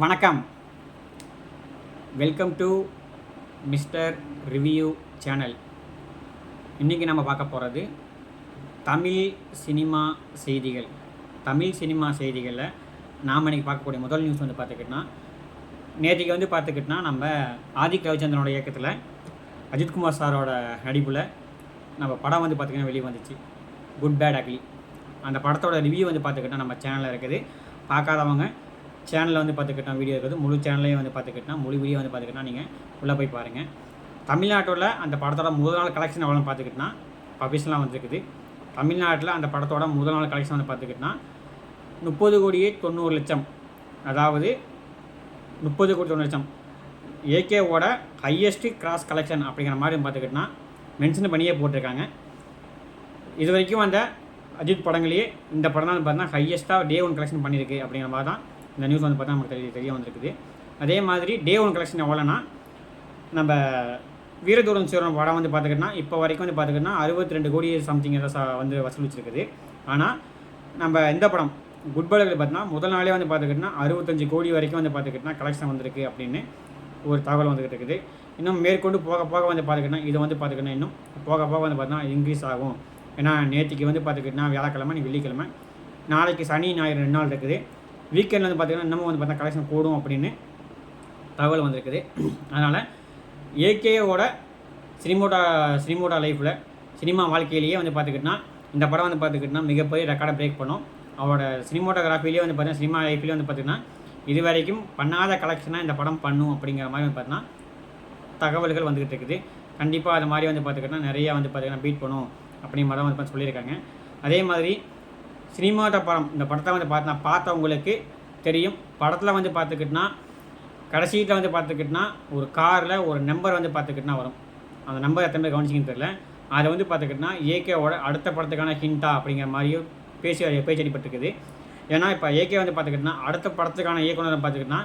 வணக்கம். Welcome to mister review channel. இன்றைக்கி நம்ம பார்க்க போகிறது தமிழ் சினிமா செய்திகள். தமிழ் சினிமா செய்திகளில் நாம் இன்றைக்கி பார்க்கக்கூடிய முதல் நியூஸ் பார்த்துக்கிட்டோன்னா, நேற்றுக்கு பார்த்துக்கிட்டோன்னா நம்ம ஆதிக் ரவிச்சந்திரனோட இயக்கத்தில் அஜித்குமார் சாரோட நடிப்பில் நம்ம படம் பார்த்திங்கன்னா வெளியே வந்துச்சு, குட் பேட் அக்லி. அந்த படத்தோட ரிவ்யூ பார்த்துக்கிட்டோன்னா நம்ம சேனலில் இருக்குது. பார்க்காதவங்க சேனலில் பார்த்துக்கிட்டோம், வீடியோ இருக்குது. முழு சேனல்லையும் பார்த்துக்கிட்டோம், முழு வீடியோ பார்த்துக்கிட்டோன்னா நீங்கள் உள்ளே போய் பாருங்கள். தமிழ்நாட்டில் அந்த படத்தோட முதல் நாள் கலெக்ஷன் எவ்வளோன்னு பார்த்துக்கிட்டோன்னா பப்ளிஷ்லாம் வந்துருக்குது. தமிழ்நாட்டில் அந்த படத்தோட முதல் நாள் கலெக்ஷன் பார்த்துக்கிட்டோன்னா 30,90,00,000, அதாவது 30,90,00,000 ஏகேவோட ஹையஸ்ட்டு கிராஸ் கலெக்ஷன் அப்படிங்கிற மாதிரி பார்த்துக்கிட்டோன்னா மென்ஷன் பண்ணியே போட்டிருக்காங்க. இது வரைக்கும் அந்த அஜித் படங்களையே இந்த படம் தான் பார்த்தீங்கன்னா ஹையஸ்ட்டாக டே 1 கலெக்ஷன் பண்ணியிருக்கு அப்படிங்கிற மாதிரி தான் இந்த நியூஸ் பார்த்தா நமக்கு தெரிய வந்திருக்குது. அதே மாதிரி டே 1 கலெக்ஷன் எவ்வளோன்னா, நம்ம வீரதூரம் சீரம் படம் பார்த்துக்கிட்டோன்னா இப்போ வரைக்கும் பார்த்துக்கிட்டோன்னா 62 கோடி சம்திங் ஏதோ வசூலிச்சிருக்குது. ஆனால் நம்ம இந்த படம் குட் பேட் பார்த்தீங்கன்னா முதல் நாளே பார்த்துக்கிட்டோன்னா 65 கோடி வரைக்கும் பார்த்துக்கிட்டோன்னா கலெக்ஷன் வந்திருக்கு அப்படின்னு ஒரு தகவல் வந்துக்கிட்டு இருக்குது. இன்னும் மேற்கொண்டு போக போக பார்த்துக்கிட்டோன்னா இது பார்த்துக்கிட்டோன்னா இன்னும் போக போக பார்த்தீங்கன்னா இன்க்ரீஸ் ஆகும். ஏன்னா நேற்றுக்கு பார்த்துக்கிட்டோன்னா வியாழக்கிழமை, வெள்ளிக்கிழமை, நாளைக்கு சனி ஞாயிறு 2 நாள் இருக்குது. வீக்கெண்டில் பார்த்திங்கன்னா இன்னமும் பார்த்தா கலெக்ஷன் கூடும் அப்படின்னு தகவல் வந்திருக்குது. அதனால் ஏகேவோட சினிமோட்டா லைஃப்பில், சினிமா வாழ்க்கையிலேயே பார்த்துக்கிட்டோன்னா இந்த படம் பார்த்துக்கிட்டோன்னா மிகப்பெரிய ரெக்கார்டை பிரேக் பண்ணும். அவரோட சினிமோட்டோகிராஃபிலேயே பார்த்தீங்கன்னா சினிமா லைஃப்லேயே பார்த்திங்கன்னா இது வரைக்கும் பண்ணாத கலெக்ஷனாக இந்த படம் பண்ணும் அப்படிங்கிற மாதிரி பார்த்தீங்கன்னா தகவல்கள் வந்துக்கிட்டு இருக்குது. கண்டிப்பாக அது மாதிரி பார்த்துக்கிட்டோன்னா நிறையா பார்த்திங்கன்னா பீட் பண்ணும் அப்படிங்கிற மாதிரி தான் சொல்லியிருக்காங்க. அதே மாதிரி சினிமாட்ட படம், இந்த படத்தை பார்த்தவங்களுக்கு தெரியும். படத்தில் பார்த்துக்கிட்டோன்னா கடைசியில் பார்த்துக்கிட்டோன்னா ஒரு காரில் ஒரு நம்பர் பார்த்துக்கிட்டோன்னா வரும். அந்த நம்பர் எத்தனை பேர் கவனிச்சிங்கன்னு தெரியல. அதை பார்த்துக்கிட்டோன்னா ஏகேவோட அடுத்த படத்துக்கான ஹிண்டா அப்படிங்கிற மாதிரியும் பேச்சடிப்பட்டிருக்குது. ஏன்னா இப்போ ஏகே பார்த்துக்கிட்டோன்னா அடுத்த படத்துக்கான இயக்குனர் பார்த்துக்கிட்டோன்னா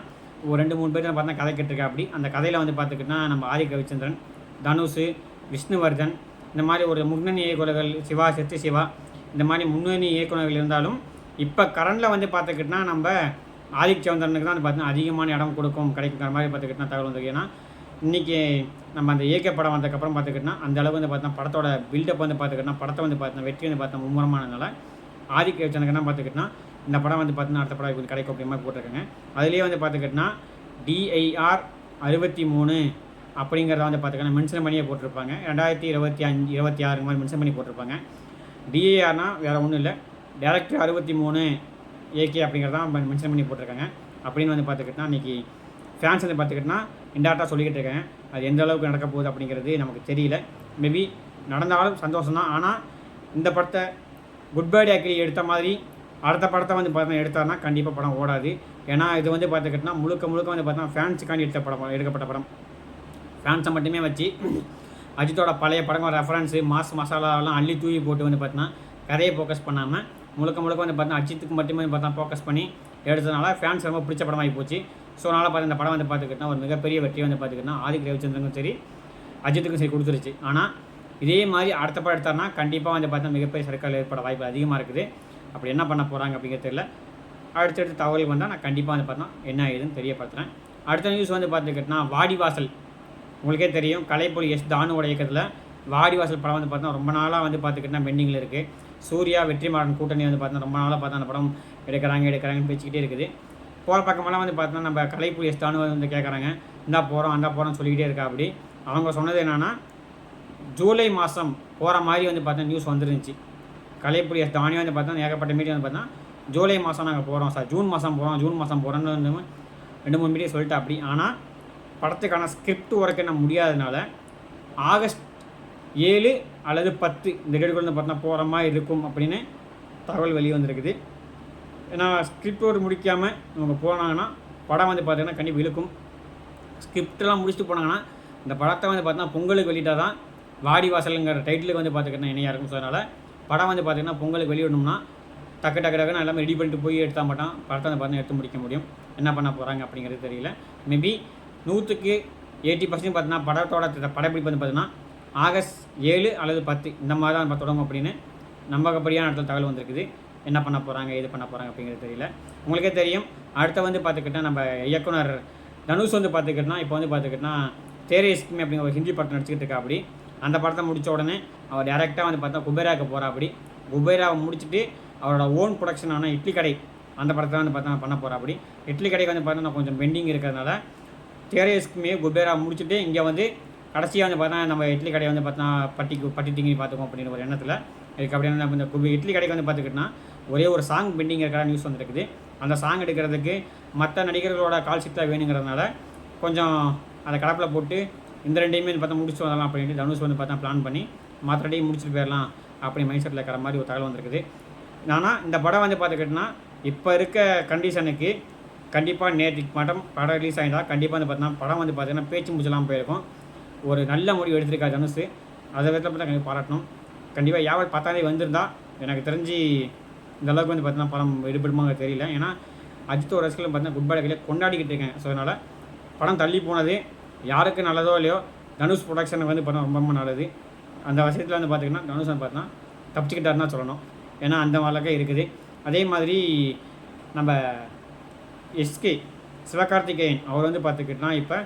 ஒரு 2-3 பேர் பார்த்தா கதை கேட்டிருக்கா. அப்படி அந்த கதையில் பார்த்துக்கிட்டோன்னா நம்ம ஆதிக் ரவிச்சந்திரன், தனுஷ், விஷ்ணுவர்தன், இந்த மாதிரி ஒரு முன்னணி இயக்குநர்கள், சிவா இந்த மாதிரி முன்னணி இயக்குநர்கள் இருந்தாலும் இப்போ கரண்டில் பார்த்துக்கிட்டோன்னா நம்ம ஆதிக் சந்திரனுக்கு தான் பார்த்தீங்கன்னா அதிகமான இடம் கிடைக்குங்கிற மாதிரி பார்த்துக்கிட்டோன்னா தகவல் வந்துருக்கு. ஏன்னா இன்றைக்கி நம்ம அந்த ஏகே படம் வந்ததுக்கப்புறம் பார்த்துக்கிட்டோன்னா அந்த அளவு பார்த்தோன்னா படத்தோட பில்டப் பார்த்துக்கிட்டோன்னா படத்தை பார்த்தோன்னா வெற்றி பார்த்தா மும்முரமானதுனால ஆதிக் சந்திரனுக்கு தான் பார்த்துக்கிட்டோன்னா இந்த படம் பார்த்தீங்கன்னா அடுத்த படம் கிடைக்கும் அப்படிங்கிற மாதிரி போட்டிருக்காங்க. அதுலேயே பார்த்துக்கிட்டோன்னா DIR 63 அப்படிங்கிறத பார்த்துக்கிட்டோன்னா மென்ஷன் பண்ணியே போட்டிருப்பாங்க. 2025-26 மாதிரி மென்ஷன் பண்ணி போட்டிருப்பாங்க. DIRனா வேறு ஒன்றும் இல்லை, டேரக்டர் 63 ஏகே அப்படிங்கிறதான் மென்ஷன் பண்ணி போட்டிருக்காங்க. அப்படின்னு பார்த்துக்கிட்டோன்னா இன்றைக்கி ஃபேன்ஸ் பார்த்துக்கிட்டோன்னா இன்டேரக்டாக சொல்லிக்கிட்டு இருக்காங்க. அது எந்த அளவுக்கு நடக்க போகுது அப்படிங்கிறது நமக்கு தெரியல. மேபி நடந்தாலும் சந்தோஷம் தான். ஆனால் இந்த படத்தை குட் பேட் அக்லி எடுத்த மாதிரி அடுத்த படத்தை பார்த்தீங்கன்னா எடுத்தாருன்னா கண்டிப்பாக படம் ஓடாது. ஏன்னா இது பார்த்துக்கிட்டோன்னா முழுக்க பார்த்தீங்கன்னா ஃபேன்ஸுக்காண்டி எடுக்கப்பட்ட படம். ஃபேன்ஸை மட்டுமே வச்சு அஜித்தோட பழைய படங்கள் ரெஃபரன்ஸு மசாலாவெல்லாம் அள்ளி தூவி போட்டு பார்த்தீங்கன்னா கதையை ஃபோக்கஸ் பண்ணாமல் முழுக்க பார்த்தீங்கன்னா அஜித்துக்கு மட்டுமே ஃபோக்கஸ் பண்ணி எடுத்ததுனால ஃபேன்ஸ் ரொம்ப பிடிச்ச படமாகி போச்சு. ஸோ அதனால் பார்த்து இந்த படம் பார்த்துக்கிட்டோன்னா ஒரு மிகப்பெரிய வெற்றி பார்த்துக்கிட்டோன்னா ஆதிக் ரவிச்சந்திரனுக்கும் சரி அஜித்துக்கும் சரி கொடுத்துருச்சு. ஆனால் இதே மாதிரி அடுத்த படம் எடுத்தாருன்னா கண்டிப்பாக பார்த்தீங்கன்னா மிகப்பெரிய சர்க்கிள் ஏற்பட வாய்ப்பு அதிகமாக இருக்குது. அப்படி என்ன பண்ண போகிறாங்க அப்படிங்கிறது தெரியல. அடுத்தடுத்த தகவல் வந்தால் நான் கண்டிப்பாக பார்த்தோன்னா என்ன ஆகுதுன்னு தெரியப்படுத்துகிறேன். அடுத்த நியூஸ் பார்த்துக்கிட்டோன்னா வாடிவாசல். உங்களுக்கே தெரியும், கலைப்புலி தானுவோட இயக்கத்தில் வாடிவாசல் படம் பார்த்தா ரொம்ப நாளாக பார்த்துக்கிட்டோன்னா பெண்டிங்கில் இருக்குது. சூர்யா வெற்றிமாறன் கூட்டணி பார்த்தா ரொம்ப நாளாக பார்த்தா அந்த படம் எடுக்கிறாங்கன்னு பேசிக்கிட்டே இருக்குது. போகிற பக்கமெல்லாம் பார்த்தோன்னா நம்ம கலைப்புலி தானு கேட்குறாங்க, இந்தா போகிறோம் அந்த போகிறோம்னு சொல்லிக்கிட்டே இருக்கா. அப்படி அவங்க சொன்னது என்னென்னா ஜூலை மாதம் போகிற மாதிரி பார்த்தா நியூஸ் வந்துருந்துச்சு. கலைப்புலி தானி பார்த்தா ஏகப்பட்ட மீடியா பார்த்தா ஜூலை மாதம் நாங்கள் போகிறோம் சார், ஜூன் மாதம் போகிறோன்னு 2-3 மீடியா சொல்லிட்டு அப்படி. ஆனால் படத்துக்கான ஸ்கிரிப்ட் ஒர்க் என்ன முடியாததுனால ஆகஸ்ட் 7 அல்லது 10 இந்த டேட்டுக்குள்ள பார்த்தா போகிற மாதிரி இருக்கும் அப்படின்னு தகவல் வெளியே வந்திருக்குது. ஏன்னா ஸ்கிரிப்ட் ஒர்க் முடிக்காமல் இவங்க போனாங்கன்னா படம் பார்த்தீங்கன்னா கண்டிப்பாக இழுக்கும். ஸ்கிரிப்டெல்லாம் முடிச்சுட்டு போனாங்கன்னா இந்த படத்தை பார்த்தீங்கன்னா பொங்கலுக்கு வெளியிட்டால் தான் வாடிவாசலுங்கிற டைட்டிலுக்கு பார்த்துக்கிட்டா இணையாக இருக்கும். ஸோ அதனால் படம் பார்த்தீங்கன்னா பொங்கலுக்கு வெளியிடணும்னா டக்குன்னு எல்லாமே ரெடி பண்ணிட்டு போய் எடுத்தால் மாட்டான் படத்தை பார்த்தீங்கன்னா எடுத்து முடிக்க முடியும். என்ன பண்ண போகிறாங்க அப்படிங்கிறது தெரியல. மேபி 100க்கு 80% பார்த்தீங்கன்னா படத்தோட படப்பிடிப்பு பார்த்தீங்கன்னா ஆகஸ்ட் 7 அல்லது 10 இந்த மாதிரி தான் நம்ம தொடங்கும் அப்படின்னு நம்பகப்படியான இடத்துல தகவல் வந்திருக்குது. என்ன பண்ண போகிறாங்க இது பண்ண போகிறாங்க அப்படிங்கிறது தெரியல. உங்களுக்கே தெரியும், அடுத்த வந்து பார்த்துக்கிட்டா நம்ம இயக்குனர் தனுஷ் வந்து பார்த்துக்கிட்டோன்னா இப்போ வந்து பார்த்துக்கிட்டோன்னா தேரே இஸ்க் மே அப்படிங்கிற ஒரு ஹிந்தி படம் நடிச்சுக்கிட்டு இருக்கா. அப்படி அந்த படத்தை முடித்த உடனே அவர் டேரெக்டாக வந்து பார்த்தா குபேராவுக்கு போகிறா. அப்படி குபேராவை முடிச்சுட்டு அவரோட ஓன் ப்ரொடக்ஷனான இட்லி கடை அந்த படத்தை வந்து பார்த்தா பண்ண போகிறா. அப்படி இட்லி கடைக்கு வந்து பார்த்தா கொஞ்சம் பெண்டிங் இருக்கிறதுனால தேரே இஸ்க் மே குபேரா முடிச்சுட்டு இங்கே வந்து கடைசியாக வந்து பார்த்தா நம்ம இட்லி கடையை வந்து பார்த்தா பட்டி திங்கி பார்த்துக்கோம் அப்படின்னு ஒரு எண்ணத்தில் இருக்குது. அப்படின்னா நம்ம இந்த இட்லி கடைக்கு வந்து பார்த்துக்கிட்டோன்னா ஒரே ஒரு சாங் பெண்டிங் இருக்கிற நியூஸ் வந்துருக்குது. அந்த சாங் எடுக்கிறதுக்கு மற்ற நடிகர்களோட கால் ஷீட்டாக வேணுங்கிறதுனால கொஞ்சம் அதை கடப்பில் போட்டு இந்த ரெண்டையுமே பார்த்தா முடிச்சு வரலாம் அப்படின்ட்டு தனுஷ் வந்து பார்த்தா பிளான் பண்ணி மற்ற ரெண்டையும் முடிச்சுட்டு போயிடலாம் அப்படி மைண்ட் செட்டில் இருக்கிற மாதிரி ஒரு தகவல் வந்துருக்குது. ஆனால் இந்த படம் வந்து பார்த்துக்கிட்டோன்னா இப்போ இருக்க கண்டிஷனுக்கு கண்டிப்பாக நேற்றுக்கு படம் ரிலீஸ் ஆகிட்டா கண்டிப்பாக வந்து பார்த்தீங்கன்னா படம் வந்து பார்த்தீங்கன்னா பேச்சு முடிச்சலாம் போயிருக்கும். ஒரு நல்ல முடிவு எடுத்திருக்கா தனுஷ். அதை விதத்தில் பார்த்தா கண்டிப்பாக பாராட்டணும். கண்டிப்பாக யாவல் 10ஆம் தேதி வந்திருந்தா எனக்கு தெரிஞ்சு இந்த அளவுக்கு வந்து பார்த்தீங்கன்னா படம் எடுபடுமாங்க தெரியல. ஏன்னா அஜித்தோட ரசிகர்கள் பார்த்தீங்கன்னா குட் பை கையில் கொண்டாடிக்கிட்டு இருக்கேன். ஸோ அதனால் படம் தள்ளி போனது யாருக்கு நல்லதோ இல்லையோ தனுஷ் ப்ரொடக்ஷனுக்கு வந்து பார்த்தா ரொம்ப ரொம்ப நல்லது. அந்த விஷயத்தில் வந்து பார்த்திங்கன்னா தனுஷ் வந்து பார்த்தா தப்பிச்சுக்கிட்டாருன்னு தான் சொல்லணும். ஏன்னா அந்த மாதிரிலாம் இருக்குது. அதே மாதிரி நம்ம எஸ்கே சிவகார்த்திகேயன் அவர் வந்து பார்த்துக்கிட்டோன்னா இப்போ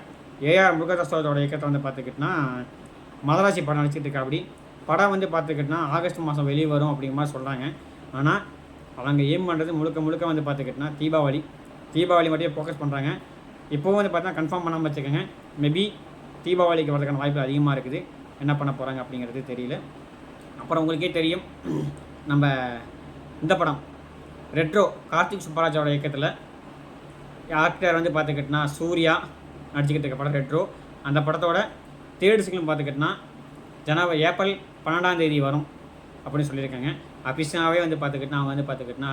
ஏஆர் முருகதாஸோட இயக்கத்தை வந்து பார்த்துக்கிட்டோன்னா மதராசி படம் நடிச்சிட்டு இருக்கா. அப்படி படம் வந்து பார்த்துக்கிட்டோன்னா ஆகஸ்ட் மாதம் வெளியே வரும் அப்படிங்கிற மாதிரி சொல்கிறாங்க. ஆனால் அவங்க ஏம் பண்ணுறது முழுக்க வந்து பார்த்துக்கிட்டோன்னா தீபாவளி மட்டும் ஃபோக்கஸ் பண்ணுறாங்க. இப்போவும் வந்து பார்த்தா கன்ஃபார்ம் பண்ணாமல் வச்சுக்கோங்க. மேபி தீபாவளிக்கு வரதுக்கான வாய்ப்பு அதிகமாக இருக்குது. என்ன பண்ண போகிறாங்க அப்படிங்கிறது தெரியல. அப்புறம் உங்களுக்கே தெரியும், நம்ம இந்த படம் ரெட்ரோ கார்த்திக் சுப்பராஜோட இயக்கத்தில் ஆக்டர் வந்து பார்த்துக்கிட்டோன்னா சூர்யா நடிச்சுக்கிட்டு இருக்க படம் ரெட்ரோ. அந்த படத்தோட தேர்ட் சிங்கிள் பார்த்துக்கிட்டோன்னா ஏப்ரல் 12ஆம் தேதி வரும் அப்படின்னு சொல்லியிருக்காங்க. அபிஷனாவே வந்து பார்த்துக்கிட்டு அவங்க வந்து பார்த்துக்கிட்டுனா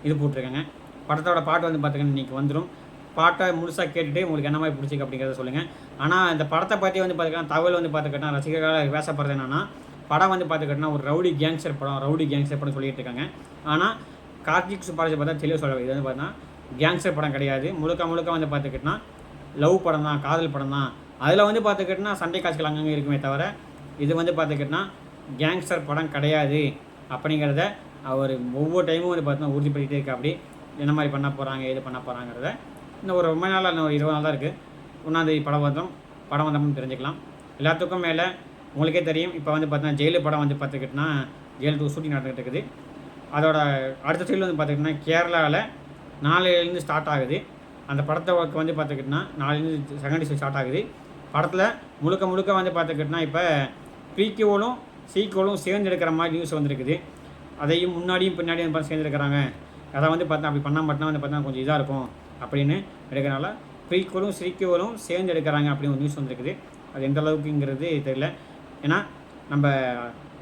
இது போட்டிருக்காங்க. படத்தோட பாட்டு வந்து பார்த்துக்கிட்டு இன்றைக்கி வந்துடும். பாட்டை முழுசாக கேட்டுட்டு உங்களுக்கு என்ன மாதிரி பிடிச்சிருக்கு அப்படிங்கிறத சொல்லுங்கள். ஆனால் இந்த படத்தை பற்றி வந்து பார்த்துக்கிட்டா தகவல் வந்து பார்த்துக்கிட்டா ரசிகர்களால் பேசப்படுறது என்னென்னா படம் வந்து பார்த்துக்கிட்டோன்னா ஒரு ரவுடி கேங்ஸ்டர் படம் சொல்லிட்டு இருக்காங்க. ஆனால் கார்த்திக் சுப்பராஜ் பார்த்தா தெளிவாக சொல்ல இது வந்து பார்த்தீங்கன்னா கேங்ஸ்டர் படம் கிடையாது. முழுக்க வந்து பார்த்துக்கிட்டோன்னா லவ் படம் தான், காதல் படம் தான். அதில் வந்து பார்த்துக்கிட்டோன்னா சண்டை காட்சிகள் அங்கங்கே இருக்குமே தவிர இது வந்து பார்த்துக்கிட்டோன்னா கேங்ஸ்டர் படம் கிடையாது அப்படிங்கிறத அவர் ஒவ்வொரு டைமும் வந்து பார்த்தீங்கன்னா உறுதிப்படுத்திட்டே இருக்கா. அப்படி என்ன மாதிரி பண்ண போகிறாங்க எது பண்ண போகிறாங்கிறத இன்னும் ஒரு ரொம்ப நாள் இன்னும் ஒரு 20 நாள் தான் இருக்குது. 1ஆம் படம் வந்தோம்னு தெரிஞ்சுக்கலாம். எல்லாத்துக்கும் மேலே உங்களுக்கே தெரியும், இப்போ வந்து பார்த்தீங்கன்னா ஜெயிலு படம் வந்து பார்த்துக்கிட்டோன்னா ஜெயில் 2 ஷூட்டிங் நடந்துகிட்டு இருக்குது. அதோட அடுத்த சைடில் வந்து பார்த்துக்கிட்டோன்னா கேரளாவில் நாளையிலேருந்து ஸ்டார்ட் ஆகுது. அந்த படத்தை ஒர்க் வந்து பார்த்துக்கிட்டோன்னா நாளையிலேருந்து செகண்ட் ஷோ ஸ்டார்ட் ஆகுது. படத்தில் முழுக்க வந்து பார்த்துக்கிட்டோன்னா இப்போ ப்ரீக்வலும் சீக்வலும் சேர்ந்து எடுக்கிற மாதிரி நியூஸ் வந்துருக்குது. அதையும் முன்னாடியும் பின்னாடியும் பார்த்து சேர்ந்துருக்கிறாங்க. அதை வந்து பார்த்தா அப்படி பண்ணால் மட்டும் வந்து பார்த்தா கொஞ்சம் இதாக இருக்கும் அப்படின்னு எடுக்கிறனால ப்ரீக்வலும் சீக்வலும் சேர்ந்து எடுக்கிறாங்க அப்படின்னு ஒரு நியூஸ் வந்துருக்குது. அது எந்த அளவுக்குங்கிறது தெரியல. ஏன்னா நம்ம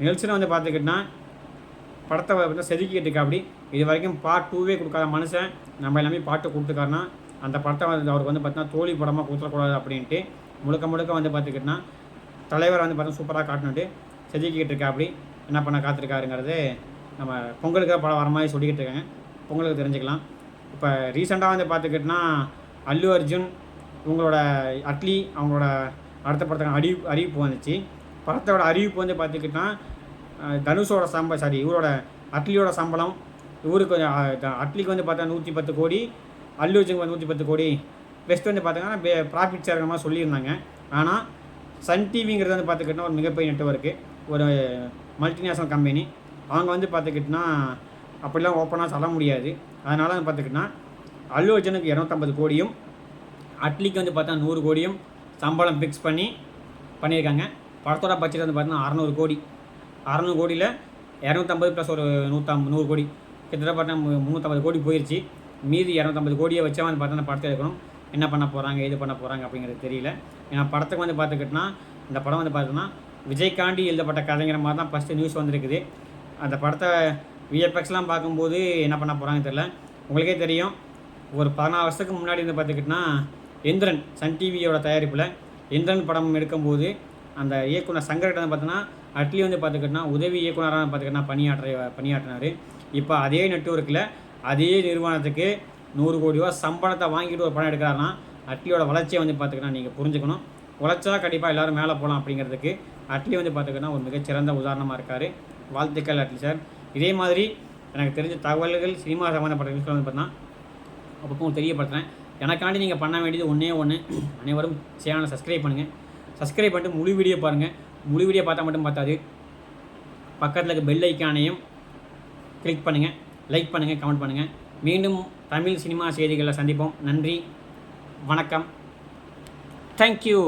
நெல்சனை வந்து பார்த்துக்கிட்டோன்னா படத்தை வந்து செதுக்கிட்டு இருக்கா. அப்படி இது வரைக்கும் பார்ட் 2வே கொடுக்காத மனுஷன் நம்ம எல்லாமே பாட்டு கொடுத்துக்காருன்னா அந்த படத்தை வந்து அவருக்கு வந்து பார்த்தீங்கன்னா தோல்வி படமாக கொடுத்துடக்கூடாது அப்படின்ட்டு முழுக்க வந்து பார்த்துக்கிட்டோன்னா தலைவரை வந்து பார்த்தா சூப்பராக காட்டணுன்ட்டு செதுக்கிட்டு இருக்கா. அப்படி என்ன பண்ண காத்திருக்காருங்கிறது நம்ம பொங்கலுக்கு படம் வர மாதிரி சொல்லிக்கிட்டு இருக்காங்க. பொங்கலுக்கு தெரிஞ்சுக்கலாம். இப்போ ரீசெண்டாக வந்து பார்த்துக்கிட்டோன்னா அல்லு அர்ஜுன் இவங்களோட அட்லி அவங்களோட அடுத்த படத்துக்கான அறிவிப்பு வந்துச்சு. படத்தோட அறிவிப்பு வந்து பார்த்துக்கிட்டோன்னா தனுஷோட இவரோட அட்லியோட சம்பளம் இவருக்கு அட்லிக்கு வந்து பார்த்தா 110 கோடி, அல்லு அர்ஜுனுக்கு வந்து 110 கோடி. பெஸ்ட் வந்து பார்த்திங்கன்னா ப்ராஃபிட் ஷேர் மாதிரி சொல்லியிருந்தாங்க. ஆனால் சன் டிவிங்கிறது வந்து பார்த்துக்கிட்டோன்னா ஒரு மிகப்பெரிய நெட்வொர்க்கு, ஒரு மல்டிநேஷனல் கம்பெனி. அவங்க வந்து பார்த்துக்கிட்டோன்னா அப்படிலாம் ஓப்பனாக சொல்ல முடியாது. அதனால் வந்து பார்த்துக்கிட்டோன்னா அல்லு அர்ஜுனுக்கு 250 கோடியும் அட்லிக்கு வந்து பார்த்தா 100 கோடியும் சம்பளம் ஃபிக்ஸ் பண்ணியிருக்காங்க. படத்தோட பட்ஜெட் வந்து பார்த்தீங்கன்னா 600 கோடி. 600 கோடியில் 250 ப்ளஸ் ஒரு 100 கோடி, கிட்டத்தட்ட பார்த்தா 350 கோடி போயிடுச்சு. மீதி 250 கோடியை வச்சா வந்து பார்த்தா படத்தை எடுக்கணும். என்ன பண்ண போகிறாங்க எது பண்ண போகிறாங்க அப்படிங்கிறது தெரியல. ஏன்னா படத்துக்கு வந்து பார்த்துக்கிட்டோன்னா இந்த படம் வந்து பார்த்தோன்னா விஜய்காண்டி எழுதப்பட்ட கதைங்கிற மாதிரி தான் ஃபஸ்ட்டு நியூஸ் வந்திருக்குது. அந்த படத்தை விஎஃப்எக்ஸ்லாம் பார்க்கும்போது என்ன பண்ண போகிறாங்க தெரியல. உங்களுக்கே தெரியும், ஒரு 14 வருஷத்துக்கு முன்னாடி வந்து பார்த்துக்கிட்டோன்னா எந்திரன் சன் டிவியோட தயாரிப்பில் எந்திரன் படம் எடுக்கும்போது அந்த இயக்குனர் சங்கர்கிட்ட வந்து பார்த்தோன்னா அட்லி வந்து பார்த்துக்கிட்டோன்னா உதவி இயக்குனராக பார்த்துக்கிட்டோன்னா பணியாற்றினார். இப்போ அதே நெட்வொர்க்கில் அதே நிறுவனத்துக்கு 100 கோடி ரூபா சம்பளத்தை வாங்கிட்டு ஒரு படம் எடுக்கிறாருன்னா அட்லியோட வளர்ச்சியை வந்து பார்த்துக்கிட்டா நீங்கள் புரிஞ்சுக்கணும். உழைச்சா கண்டிப்பாக எல்லோரும் மேலே போகலாம் அப்படிங்கிறதுக்கு அட்லி வந்து பார்த்துக்கிட்டோன்னா ஒரு மிகச்சிறந்த உதாரணமாக இருக்கார். வாழ்த்துக்கள் அட்லி சார். இதே மாதிரி எனக்கு தெரிஞ்ச தகவல்கள் சினிமா சம்மந்தப்பட்ட விஷயம் வந்து பார்த்தீங்கன்னா அப்பப்போ தெரியப்படுத்துகிறேன். எனக்காண்டி நீங்கள் பண்ண வேண்டியது ஒன்றே ஒன்று, அனைவரும் சேனலை சப்ஸ்கிரைப் பண்ணுங்கள். சப்ஸ்கிரைப் பண்ணிட்டு முழு வீடியோ பாருங்கள். முழு வீடியோ பார்த்தா மட்டும் பார்த்தாது, பக்கத்தில் இருக்க பெல் ஐக்கானையும் கிளிக் பண்ணுங்கள், லைக் பண்ணுங்கள், கமெண்ட் பண்ணுங்கள். மீண்டும் தமிழ் சினிமா செய்திகளில் சந்திப்போம். நன்றி, வணக்கம், தேங்க்யூ.